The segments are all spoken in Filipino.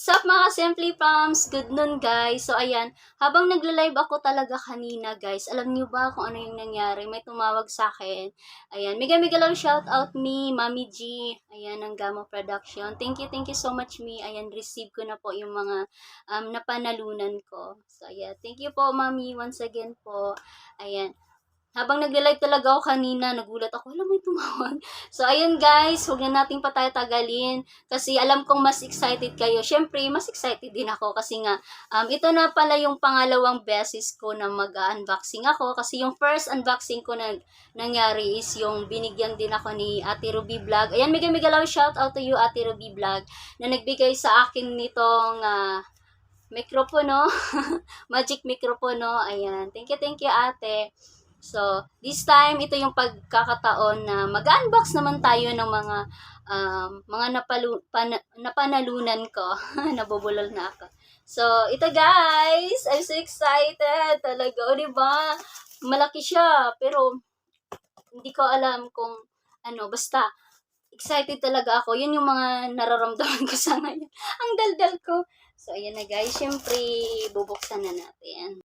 What's up mga Simply Proms? Good noon guys. So ayan, habang nagla-live ako talaga kanina guys, alam niyo ba kung ano yung nangyari? May tumawag sa akin. Ayan, mega lang shout out me, Mami G. Ayan, ng Gamo Production. Thank you so much me. Ayan, receive ko na po yung mga napanalunan ko. So ayan, thank you po Mami once again po. Ayan. Habang nagla-live talaga ako kanina, nagulat ako, alam mo may tumawag. So, ayun guys, huwag na nating patatagalin. Kasi alam kong mas excited kayo. Siyempre, mas excited din ako kasi nga, ito na pala yung pangalawang beses ko na mag-unboxing ako. Kasi yung first unboxing ko na nangyari is yung binigyan din ako ni Ate Ruby Vlog. Ayan, mega lang shout out to you, Ate Ruby Vlog, na nagbigay sa akin nitong mikropono, magic mikropono. Ayan, thank you ate. So, this time, ito yung pagkakataon na mag-unbox naman tayo ng mga napanalunan ko. Nabubulol na ako. So, ito guys, I'm so excited talaga. O, diba? Malaki siya, pero hindi ko alam kung ano, basta excited talaga ako. Yun yung mga nararamdaman ko sa ngayon. Ang daldal ko. So, ayan na guys, syempre, bubuksan na natin.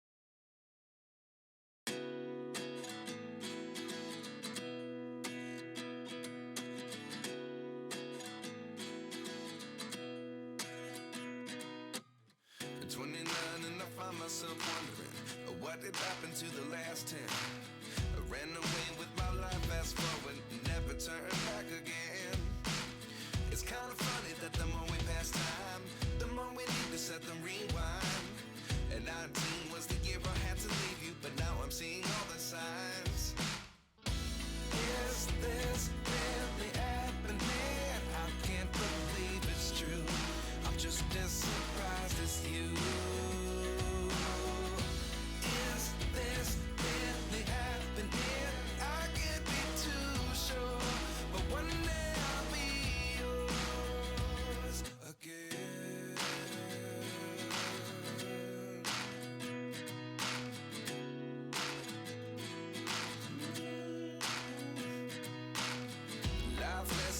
And I find myself wondering what did happen to the last 10. I ran away with my life, fast forward, never turn back again. It's kind of funny that the more we pass time, the more we need to set them rewind. And 19 was the year I had to leave you, but now I'm seeing all the signs. Is this really happening? I can't believe it's true. I'm just as surprised as you.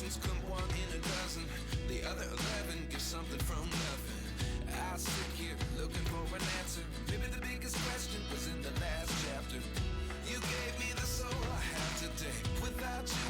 Come one in a dozen, the other 11 give something from nothing. I sit here looking for an answer. Maybe the biggest question was in the last chapter. You gave me the soul I have today. Without you